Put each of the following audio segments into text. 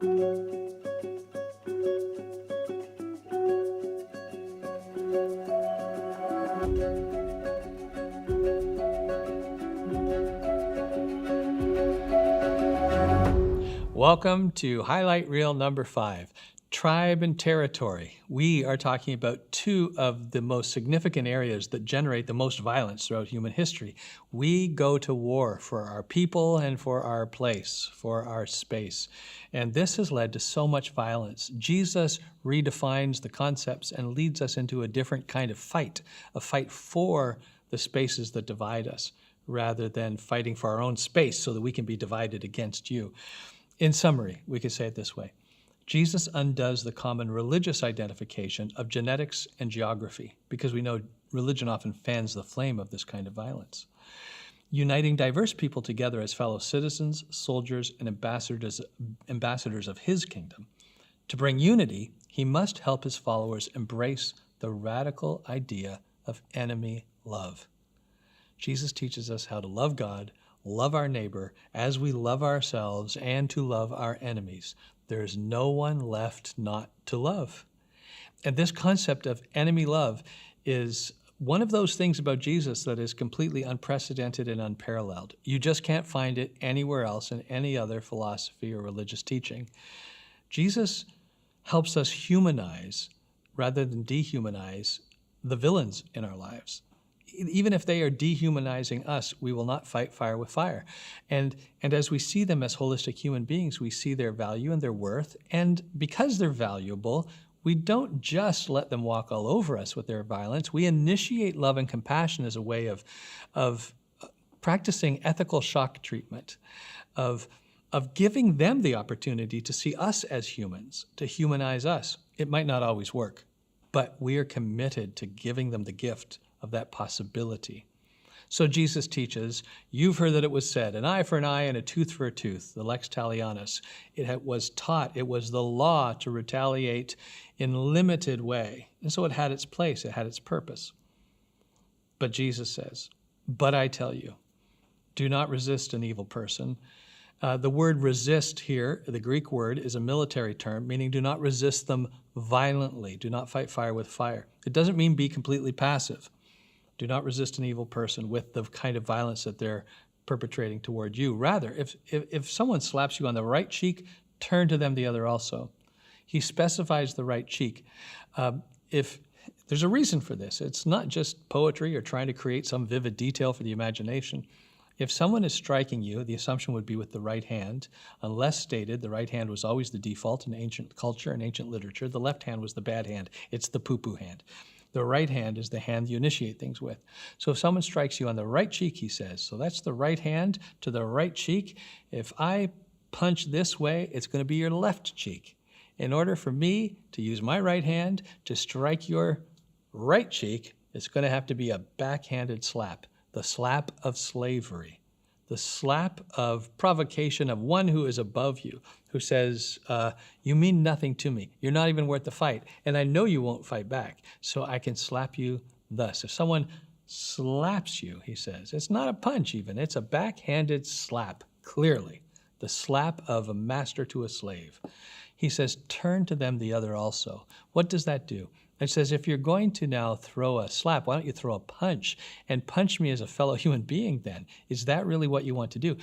Welcome to Highlight Reel number 5, Tribe and Territory. We are talking about two of the most significant areas that generate the most violence throughout human history. We go to war for our people and for our place, for our space. And this has led to so much violence. Jesus redefines the concepts and leads us into a different kind of fight, a fight for the spaces that divide us, rather than fighting for our own space so that we can be divided against you. In summary, we could say it this way. Jesus undoes the common religious identification of genetics and geography, because we know religion often fans the flame of this kind of violence. Uniting diverse people together as fellow citizens, soldiers, and ambassadors of his kingdom. To bring unity, he must help his followers embrace the radical idea of enemy love. Jesus teaches us how to love God, love our neighbor as we love ourselves, and to love our enemies. There's no one left not to love. And this concept of enemy love is one of those things about Jesus that is completely unprecedented and unparalleled. You just can't find it anywhere else in any other philosophy or religious teaching. Jesus helps us humanize rather than dehumanize the villains in our lives. Even if they are dehumanizing us, we will not fight fire with fire. And as we see them as holistic human beings, we see their value and their worth. And because they're valuable, we don't just let them walk all over us with their violence. We initiate love and compassion as a way of practicing ethical shock treatment, of giving them the opportunity to see us as humans, to humanize us. It might not always work, but we are committed to giving them the gift of that possibility. So Jesus teaches, you've heard that it was said, an eye for an eye and a tooth for a tooth, the lex talionis. It was taught, it was the law to retaliate in limited way. And so it had its place, it had its purpose. But Jesus says, but I tell you, do not resist an evil person. The word resist here, the Greek word, is a military term, meaning do not resist them violently. Do not fight fire with fire. It doesn't mean be completely passive. Do not resist an evil person with the kind of violence that they're perpetrating toward you. Rather, if someone slaps you on the right cheek, turn to them the other also. He specifies the right cheek. If there's a reason for this, it's not just poetry or trying to create some vivid detail for the imagination. If someone is striking you, the assumption would be with the right hand. Unless stated, the right hand was always the default in ancient culture and ancient literature. The left hand was the bad hand. It's the poo-poo hand. The right hand is the hand you initiate things with. So if someone strikes you on the right cheek, he says, so that's the right hand to the right cheek. If I punch this way, it's going to be your left cheek. In order for me to use my right hand to strike your right cheek, it's going to have to be a backhanded slap. The slap of slavery, the slap of provocation of one who is above you, who says, you mean nothing to me. You're not even worth the fight. And I know you won't fight back, so I can slap you thus. If someone slaps you, he says, it's not a punch even, it's a backhanded slap, clearly. The slap of a master to a slave. He says, turn to them the other also. What does that do? It says, if you're going to now throw a slap, why don't you throw a punch and punch me as a fellow human being then? Is that really what you want to do?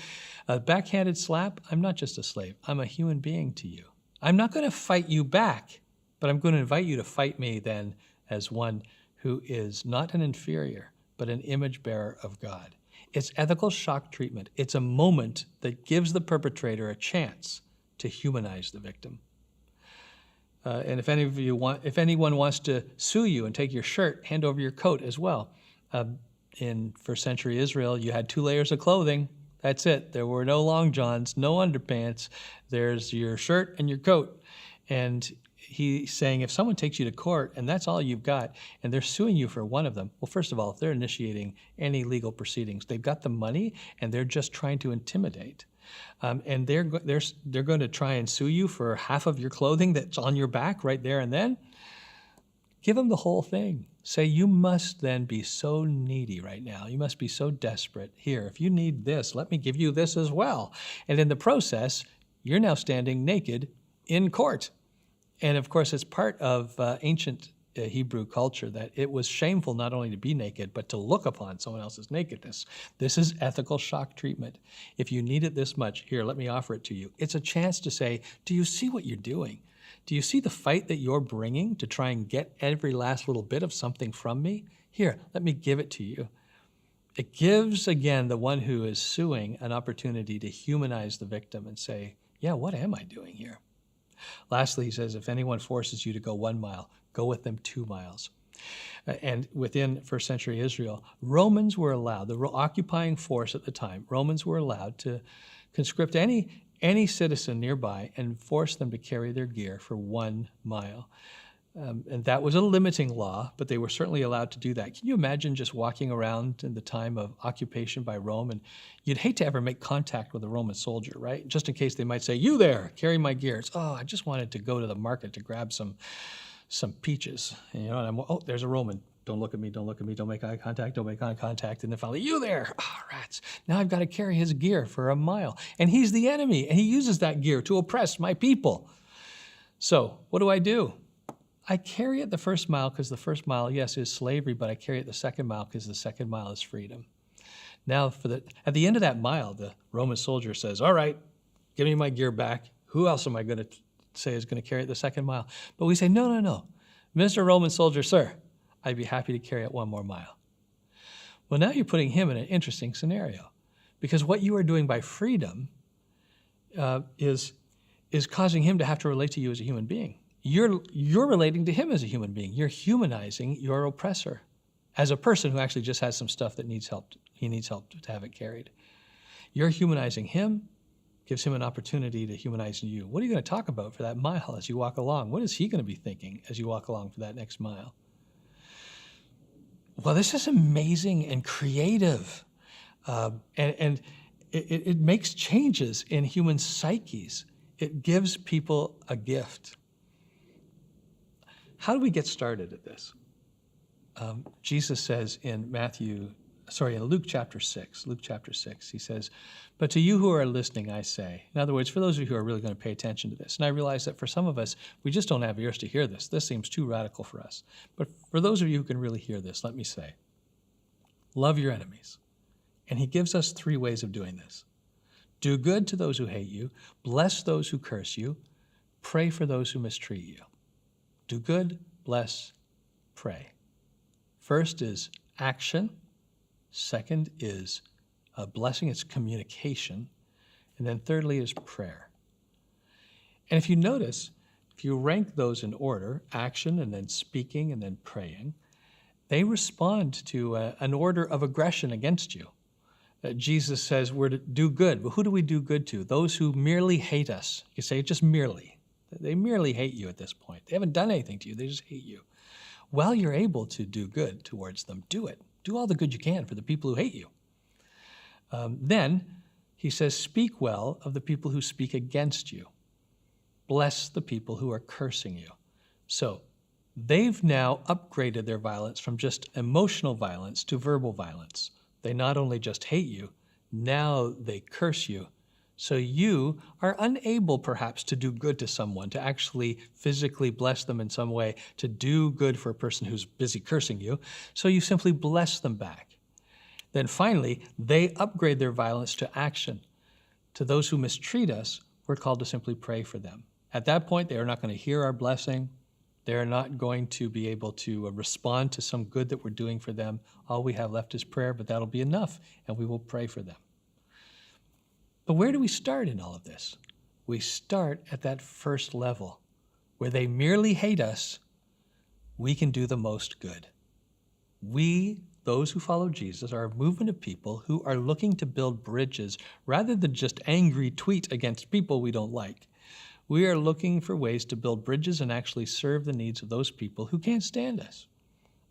A backhanded slap, I'm not just a slave. I'm a human being to you. I'm not going to fight you back, but I'm going to invite you to fight me then as one who is not an inferior, but an image bearer of God. It's ethical shock treatment. It's a moment that gives the perpetrator a chance to humanize the victim. And if anyone wants to sue you and take your shirt, hand over your coat as well. In first century Israel, you had 2 layers of clothing. That's it. There were no long johns, no underpants. There's your shirt and your coat. And he's saying if someone takes you to court and that's all you've got, and they're suing you for one of them, well, first of all, if they're initiating any legal proceedings, they've got the money and they're just trying to intimidate. And they're going to try and sue you for half of your clothing that's on your back right there and then. Give them the whole thing. Say, you must then be so needy right now. You must be so desperate. Here, if you need this, let me give you this as well. And in the process, you're now standing naked in court. And of course, it's part of ancient Hebrew culture that it was shameful not only to be naked, but to look upon someone else's nakedness. This is ethical shock treatment. If you need it this much, here, let me offer it to you. It's a chance to say, do you see what you're doing? Do you see the fight that you're bringing to try and get every last little bit of something from me? Here, let me give it to you. It gives, again, the one who is suing an opportunity to humanize the victim and say, yeah, what am I doing here? Lastly, he says, if anyone forces you to go 1 mile, go with them 2 miles. And within first century Israel, Romans were allowed, the occupying force at the time, Romans were allowed to conscript any citizen nearby and force them to carry their gear for 1 mile. And that was a limiting law, but they were certainly allowed to do that. Can you imagine just walking around in the time of occupation by Rome? And you'd hate to ever make contact with a Roman soldier, right? Just in case they might say, you there, carry my gear. It's, oh, I just wanted to go to the market to grab some peaches. And, you know, and oh, there's a Roman. Don't look at me, don't look at me, don't make eye contact, don't make eye contact. And then finally, you there, oh, rats. Now I've got to carry his gear for 1 mile. And he's the enemy, and he uses that gear to oppress my people. So what do? I carry it the first mile because the first mile, yes, is slavery, but I carry it the second mile because the second mile is freedom. Now, at the end of that mile, the Roman soldier says, all right, give me my gear back. Who else am I going to say is going to carry it the second mile? But we say, no. Mr. Roman soldier, sir, I'd be happy to carry it 1 more mile. Well, now you're putting him in an interesting scenario because what you are doing by freedom is causing him to have to relate to you as a human being. You're relating to him as a human being. You're humanizing your oppressor as a person who actually just has some stuff that needs help. He needs help to have it carried. You're humanizing him, gives him an opportunity to humanize you. What are you going to talk about for that mile as you walk along? What is he going to be thinking as you walk along for that next mile? Well, this is amazing and creative. And it makes changes in human psyches. It gives people a gift. How do we get started at this? Jesus says in Luke chapter 6, he says, but to you who are listening, I say. In other words, for those of you who are really going to pay attention to this, and I realize that for some of us, we just don't have ears to hear this. This seems too radical for us. But for those of you who can really hear this, let me say, love your enemies. And he gives us 3 ways of doing this. Do good to those who hate you, bless those who curse you, pray for those who mistreat you. Do good, bless, pray. First is action. Second is a blessing, it's communication. And then thirdly is prayer. And if you notice, if you rank those in order, action and then speaking and then praying, they respond to an order of aggression against you. Jesus says we're to do good. But who do we do good to? Those who merely hate us. You say just merely. They merely hate you at this point. They haven't done anything to you. They just hate you. Well, you're able to do good towards them. Do it. Do all the good you can for the people who hate you. Then he says, speak well of the people who speak against you. Bless the people who are cursing you. So they've now upgraded their violence from just emotional violence to verbal violence. They not only just hate you, now they curse you. So you are unable perhaps to do good to someone, to actually physically bless them in some way, to do good for a person who's busy cursing you. So you simply bless them back. Then finally, they upgrade their violence to action. To those who mistreat us, we're called to simply pray for them. At that point, they are not going to hear our blessing. They are not going to be able to respond to some good that we're doing for them. All we have left is prayer, but that'll be enough, and we will pray for them. But where do we start in all of this? We start at that first level, where they merely hate us, we can do the most good. We, those who follow Jesus, are a movement of people who are looking to build bridges rather than just angry tweet against people we don't like. We are looking for ways to build bridges and actually serve the needs of those people who can't stand us,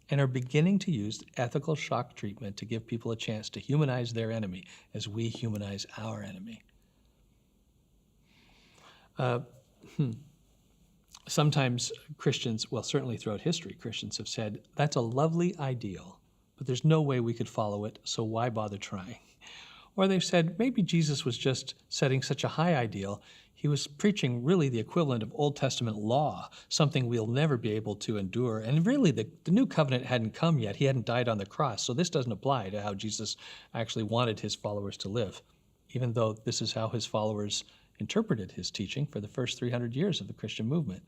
and are beginning to use ethical shock treatment to give people a chance to humanize their enemy as we humanize our enemy. Sometimes Christians, well, certainly throughout history, Christians have said, that's a lovely ideal, but there's no way we could follow it, so why bother trying? Or they've said, maybe Jesus was just setting such a high ideal, He was preaching really the equivalent of Old Testament law, something we'll never be able to endure. And really, the new covenant hadn't come yet. He hadn't died on the cross. So this doesn't apply to how Jesus actually wanted his followers to live, even though this is how his followers interpreted his teaching for the first 300 years of the Christian movement.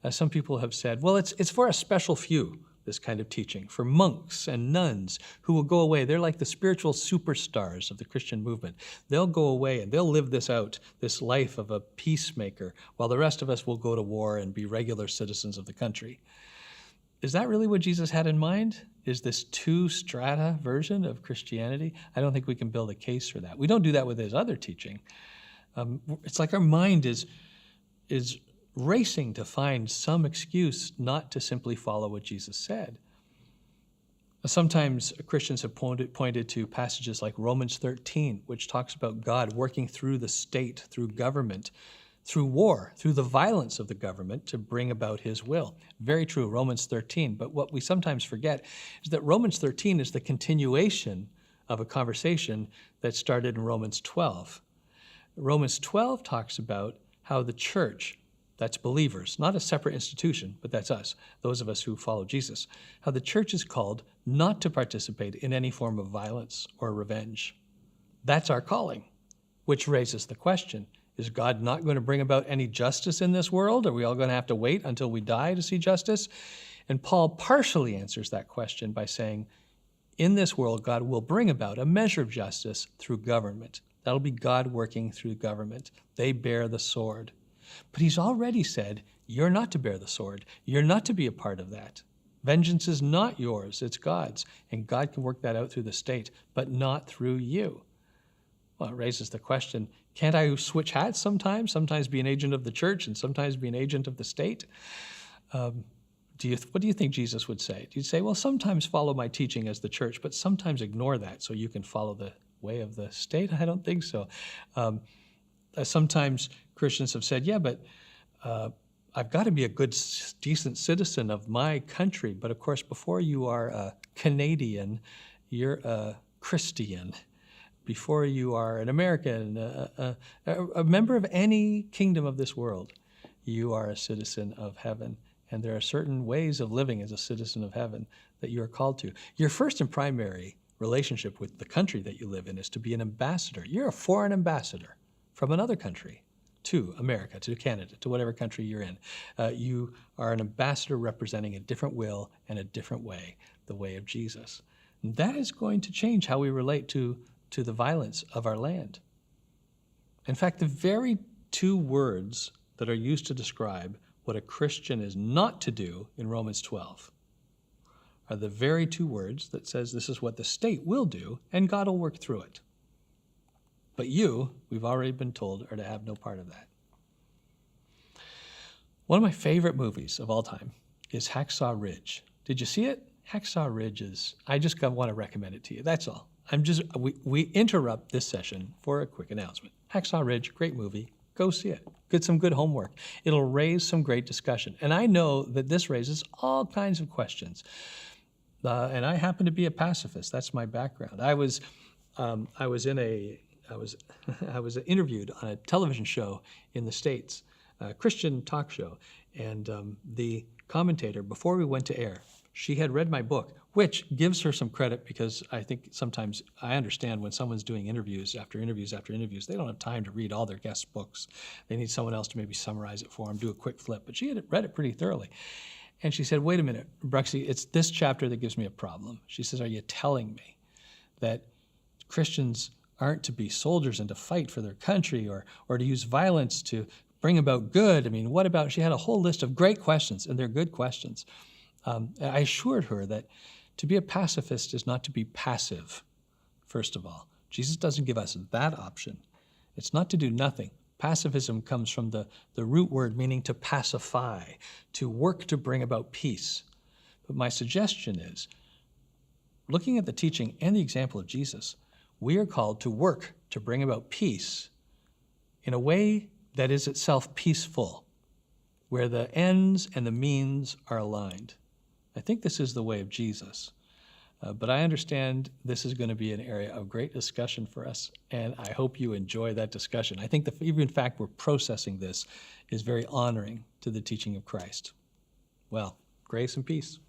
Some people have said, well, it's for a special few, this kind of teaching, for monks and nuns who will go away. They're like the spiritual superstars of the Christian movement. They'll go away and they'll live this out, this life of a peacemaker, while the rest of us will go to war and be regular citizens of the country. Is that really what Jesus had in mind? Is this two-strata version of Christianity? I don't think we can build a case for that. We don't do that with his other teaching. It's like our mind is racing to find some excuse not to simply follow what Jesus said. Sometimes Christians have pointed to passages like Romans 13, which talks about God working through the state, through government, through war, through the violence of the government to bring about his will. Very true, Romans 13. But what we sometimes forget is that Romans 13 is the continuation of a conversation that started in Romans 12. Romans 12 talks about how the church, that's believers, not a separate institution, but that's us, those of us who follow Jesus, how the church is called not to participate in any form of violence or revenge. That's our calling, which raises the question, is God not going to bring about any justice in this world? Are we all going to have to wait until we die to see justice? And Paul partially answers that question by saying, in this world, God will bring about a measure of justice through government. That'll be God working through government. They bear the sword. But he's already said, you're not to bear the sword. You're not to be a part of that. Vengeance is not yours, it's God's. And God can work that out through the state, but not through you. Well, it raises the question, can't I switch hats sometimes? Sometimes be an agent of the church and sometimes be an agent of the state? What do you think Jesus would say? Do you say, well, sometimes follow my teaching as the church, but sometimes ignore that so you can follow the way of the state? I don't think so. Sometimes Christians have said, yeah, but I've got to be a good, decent citizen of my country. But of course, before you are a Canadian, you're a Christian. Before you are an American, a member of any kingdom of this world, you are a citizen of heaven. And there are certain ways of living as a citizen of heaven that you are called to. Your first and primary relationship with the country that you live in is to be an ambassador. You're a foreign ambassador from another country to America, to Canada, to whatever country you're in. You are an ambassador representing a different will and a different way, the way of Jesus. And that is going to change how we relate to the violence of our land. In fact, the very two words that are used to describe what a Christian is not to do in Romans 12 are the very two words that says this is what the state will do and God will work through it. But you, we've already been told, are to have no part of that. One of my favorite movies of all time is Hacksaw Ridge. Did you see it? Hacksaw Ridge is, I just want to recommend it to you. That's all. We interrupt this session for a quick announcement. Hacksaw Ridge, great movie. Go see it. Get some good homework. It'll raise some great discussion. And I know that this raises all kinds of questions. And I happen to be a pacifist. That's my background. I was interviewed on a television show in the States, a Christian talk show. And the commentator, before we went to air, she had read my book, which gives her some credit because I think sometimes I understand when someone's doing interviews after interviews after interviews, they don't have time to read all their guests' books. They need someone else to maybe summarize it for them, do a quick flip. But she had read it pretty thoroughly. And she said, wait a minute, Bruxy, it's this chapter that gives me a problem. She says, are you telling me that Christians aren't to be soldiers and to fight for their country or to use violence to bring about good? I mean, what about, she had a whole list of great questions, and they're good questions. I assured her that to be a pacifist is not to be passive, first of all. Jesus doesn't give us that option. It's not to do nothing. Pacifism comes from the root word meaning to pacify, to work to bring about peace. But my suggestion is, looking at the teaching and the example of Jesus, we are called to work to bring about peace in a way that is itself peaceful, where the ends and the means are aligned. I think this is the way of Jesus. But I understand this is going to be an area of great discussion for us, and I hope you enjoy that discussion. I think the even fact we're processing this is very honoring to the teaching of Christ. Well, grace and peace.